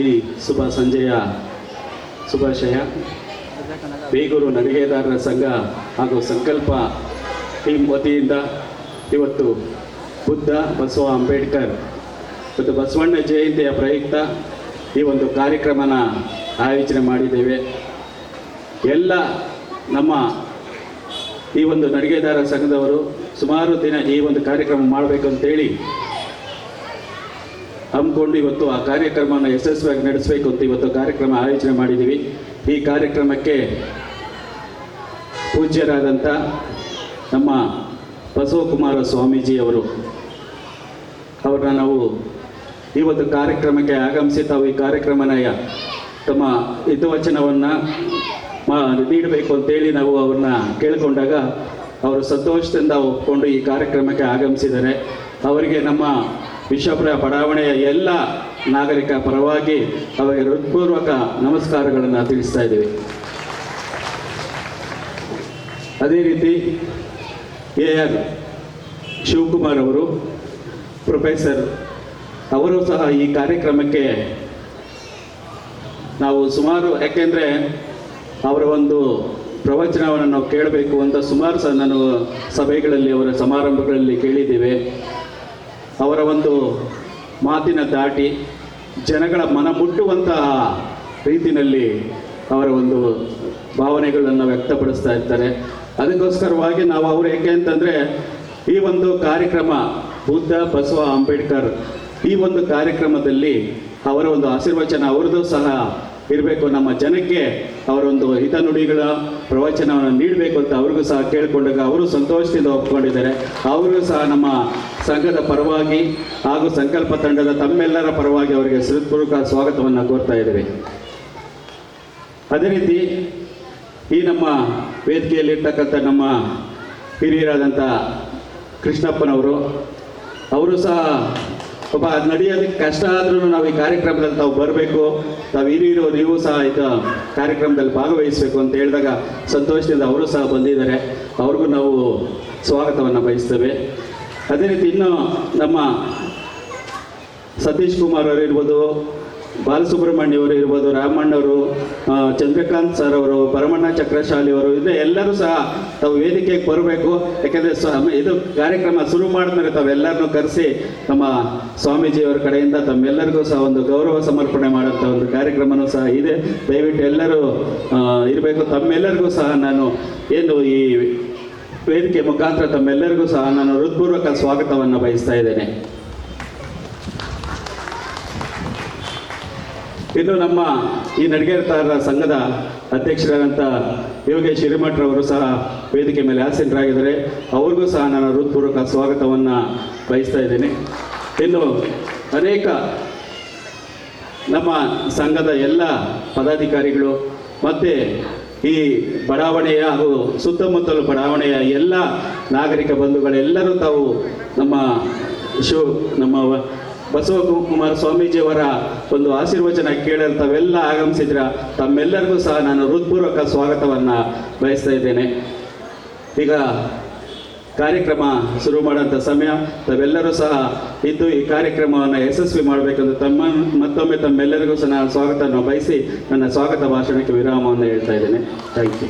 ಈ ಶುಭ ಸಂಜೆಯ ಶುಭಾಶಯ. ಬೇಗೂರು ನಡಿಗೆದಾರರ ಸಂಘ ಹಾಗೂ ಸಂಕಲ್ಪ ಟೀಮ್ ವತಿಯಿಂದ ಇವತ್ತು ಬುದ್ಧ ಬಸವ ಅಂಬೇಡ್ಕರ್ ಮತ್ತು ಬಸವಣ್ಣ ಜಯಂತಿಯ ಪ್ರಯುಕ್ತ ಈ ಒಂದು ಕಾರ್ಯಕ್ರಮನ ಆಯೋಜನೆ ಮಾಡಿದ್ದೇವೆ. ಎಲ್ಲ ನಮ್ಮ ಈ ಒಂದು ನಡಿಗೆದಾರರ ಸಂಘದವರು ಸುಮಾರು ದಿನ ಈ ಒಂದು ಕಾರ್ಯಕ್ರಮ ಮಾಡಬೇಕು ಅಂತೇಳಿ ಹಮ್ಮಿಕೊಂಡು ಇವತ್ತು ಆ ಕಾರ್ಯಕ್ರಮವನ್ನು ಯಶಸ್ವಿಯಾಗಿ ನಡೆಸಬೇಕು ಅಂತ ಇವತ್ತು ಕಾರ್ಯಕ್ರಮ ಆಯೋಜನೆ ಮಾಡಿದ್ದೀವಿ. ಈ ಕಾರ್ಯಕ್ರಮಕ್ಕೆ ಪೂಜ್ಯರಾದಂಥ ನಮ್ಮ ಬಸವಕುಮಾರ ಸ್ವಾಮೀಜಿಯವರು ಅವ್ರನ್ನ ನಾವು ಈ ಒಂದು ಕಾರ್ಯಕ್ರಮಕ್ಕೆ ಆಗಮಿಸಿ ತಾವು ಈ ಕಾರ್ಯಕ್ರಮನ ತಮ್ಮ ಹಿತವಚನವನ್ನು ನೀಡಬೇಕು ಅಂತೇಳಿ ನಾವು ಅವ್ರನ್ನ ಕೇಳಿಕೊಂಡಾಗ ಅವರು ಸಂತೋಷದಿಂದ ಒಪ್ಪಿಕೊಂಡು ಈ ಕಾರ್ಯಕ್ರಮಕ್ಕೆ ಆಗಮಿಸಿದ್ದಾರೆ. ಅವರಿಗೆ ನಮ್ಮ ವಿಶ್ವಪುರ ಬಡಾವಣೆಯ ಎಲ್ಲ ನಾಗರಿಕ ಪರವಾಗಿ ಅವರಿಗೆ ಹೃತ್ಪೂರ್ವಕ ನಮಸ್ಕಾರಗಳನ್ನು ತಿಳಿಸ್ತಾ ಇದ್ದೀವಿ. ಅದೇ ರೀತಿ AR ಶಿವಕುಮಾರ್ ಅವರು ಪ್ರೊಫೆಸರ್ ಅವರು ಸಹ ಈ ಕಾರ್ಯಕ್ರಮಕ್ಕೆ ನಾವು ಸುಮಾರು, ಯಾಕೆಂದರೆ ಅವರ ಒಂದು ಪ್ರವಚನವನ್ನು ನಾವು ಕೇಳಬೇಕು ಅಂತ ಸುಮಾರು ಸಹ ನಾನು ಸಭೆಗಳಲ್ಲಿ ಅವರ ಸಮಾರಂಭಗಳಲ್ಲಿ ಕೇಳಿದ್ದೇವೆ. ಅವರ ಒಂದು ಮಾತಿನ ದಾಟಿ ಜನಗಳ ಮನ ಮುಟ್ಟುವಂತಹ ರೀತಿಯಲ್ಲಿ ಅವರ ಒಂದು ಭಾವನೆಗಳನ್ನು ವ್ಯಕ್ತಪಡಿಸ್ತಾ ಇರ್ತಾರೆ. ಅದಕ್ಕೋಸ್ಕರವಾಗಿ ನಾವು ಅವರು ಏಕೆ ಅಂತಂದರೆ ಈ ಒಂದು ಕಾರ್ಯಕ್ರಮ ಬುದ್ಧ ಬಸವ ಅಂಬೇಡ್ಕರ್ ಈ ಒಂದು ಕಾರ್ಯಕ್ರಮದಲ್ಲಿ ಅವರ ಒಂದು ಆಶೀರ್ವಚನ ಅವ್ರದ್ದು ಸಹ ಇರಬೇಕು. ನಮ್ಮ ಜನಕ್ಕೆ ಅವರೊಂದು ಹಿತನುಡಿಗಳ ಪ್ರವಚನವನ್ನು ನೀಡಬೇಕು ಅಂತ ಅವ್ರಿಗೂ ಸಹ ಕೇಳಿಕೊಂಡಾಗ ಅವರು ಸಂತೋಷದಿಂದ ಒಪ್ಕೊಂಡಿದ್ದಾರೆ. ಅವರು ಸಹ ನಮ್ಮ ಸಂಘದ ಪರವಾಗಿ ಹಾಗೂ ಸಂಕಲ್ಪ ತಂಡದ ತಮ್ಮೆಲ್ಲರ ಪರವಾಗಿ ಅವರಿಗೆ ಹೃತ್ಪೂರ್ವಕ ಸ್ವಾಗತವನ್ನು ಕೋರ್ತಾ ಇದ್ದೇವೆ. ಅದೇ ರೀತಿ ಈ ನಮ್ಮ ವೇದಿಕೆಯಲ್ಲಿರ್ತಕ್ಕಂಥ ನಮ್ಮ ಹಿರಿಯರಾದಂಥ ಕೃಷ್ಣಪ್ಪನವರು, ಅವರು ಸಹ ಒಬ್ಬ ನಡೆಯೋದಕ್ಕೆ ಕಷ್ಟ ಆದ್ರೂ ನಾವು ಈ ಕಾರ್ಯಕ್ರಮದಲ್ಲಿ ತಾವು ಬರಬೇಕು, ತಾವು ಹಿರಿಯರು ನೀವು ಸಹ ಇದು ಕಾರ್ಯಕ್ರಮದಲ್ಲಿ ಭಾಗವಹಿಸಬೇಕು ಅಂತ ಹೇಳಿದಾಗ ಸಂತೋಷದಿಂದ ಅವರು ಸಹ ಬಂದಿದ್ದಾರೆ. ಅವ್ರಿಗೂ ನಾವು ಸ್ವಾಗತವನ್ನು ಬಯಸ್ತೇವೆ. ಅದೇ ರೀತಿ ಇನ್ನು ನಮ್ಮ ಸತೀಶ್ ಕುಮಾರ್ ಅವರು ಇರ್ಬೋದು, ಬಾಲಸುಬ್ರಹ್ಮಣ್ಯ ಅವರು ಇರ್ಬೋದು, ರಾಮಣ್ಣವರು, ಚಂದ್ರಕಾಂತ್ ಸರ್ ಅವರು, ಪರಮಣ್ಣ ಚಕ್ರಶಾಲಿ ಅವರು, ಇದು ಎಲ್ಲರೂ ಸಹ ತಾವು ವೇದಿಕೆಗೆ ಬರಬೇಕು. ಯಾಕೆಂದರೆ ಇದು ಕಾರ್ಯಕ್ರಮ ಶುರು ಮಾಡಿದ್ಮೇಲೆ ತಾವೆಲ್ಲರನ್ನೂ ಕರೆಸಿ ನಮ್ಮ ಸ್ವಾಮೀಜಿಯವರ ಕಡೆಯಿಂದ ತಮ್ಮೆಲ್ಲರಿಗೂ ಸಹ ಒಂದು ಗೌರವ ಸಮರ್ಪಣೆ ಮಾಡೋಂಥ ಒಂದು ಕಾರ್ಯಕ್ರಮನೂ ಸಹ ಇದೆ. ದಯವಿಟ್ಟು ಎಲ್ಲರೂ ಇರಬೇಕು. ತಮ್ಮೆಲ್ಲರಿಗೂ ಸಹ ನಾನು ಏನು ಈ ವೇದಿಕೆ ಮುಖಾಂತರ ತಮ್ಮೆಲ್ಲರಿಗೂ ಸಹ ನಾನು ಹೃತ್ಪೂರ್ವಕ ಸ್ವಾಗತವನ್ನು ಬಯಸ್ತಾ ಇದ್ದೇನೆ. ಇನ್ನು ನಮ್ಮ ಈ ನಡಿಗೆದಾರರ ಸಂಘದ ಅಧ್ಯಕ್ಷರಾದಂಥ ಯೋಗೇಶ್ ಹಿರೇಮಠರವರು ಸಹ ವೇದಿಕೆ ಮೇಲೆ ಆಸೀನರಾಗಿದ್ದಾರೆ. ಅವ್ರಿಗೂ ಸಹ ನಾನು ಹೃತ್ಪೂರ್ವಕ ಸ್ವಾಗತವನ್ನು ಬಯಸ್ತಾ ಇದ್ದೇನೆ. ಇನ್ನು ಅನೇಕ ನಮ್ಮ ಸಂಘದ ಎಲ್ಲ ಪದಾಧಿಕಾರಿಗಳು ಮತ್ತು ಈ ಬಡಾವಣೆಯ ಹಾಗೂ ಸುತ್ತಮುತ್ತಲು ಬಡಾವಣೆಯ ಎಲ್ಲ ನಾಗರಿಕ ಬಂಧುಗಳೆಲ್ಲರೂ ತಾವು ನಮ್ಮ ಬಸವಕುಮಾರ ಸ್ವಾಮೀಜಿಯವರ ಒಂದು ಆಶೀರ್ವಚನ ಕೇಳಲು ತಾವೆಲ್ಲ ಆಗಮಿಸಿದ್ರ ತಮ್ಮೆಲ್ಲರಿಗೂ ಸಹ ನಾನು ಹೃತ್ಪೂರ್ವಕ ಸ್ವಾಗತವನ್ನು ಬಯಸ್ತಾ ಇದ್ದೇನೆ. ಈಗ ಕಾರ್ಯಕ್ರಮ ಶುರು ಮಾಡೋಂಥ ಸಮಯ, ತಾವೆಲ್ಲರೂ ಸಹ ಇದ್ದು ಈ ಕಾರ್ಯಕ್ರಮವನ್ನು ಯಶಸ್ವಿ ಮಾಡಬೇಕೆಂದು ಮತ್ತೊಮ್ಮೆ ತಮ್ಮೆಲ್ಲರಿಗೂ ಸಹ ನಾನು ಸ್ವಾಗತವನ್ನು ಬಯಸಿ ನನ್ನ ಸ್ವಾಗತ ಭಾಷಣಕ್ಕೆ ವಿರಾಮವನ್ನು ಹೇಳ್ತಾ ಇದ್ದೇನೆ. Thank you.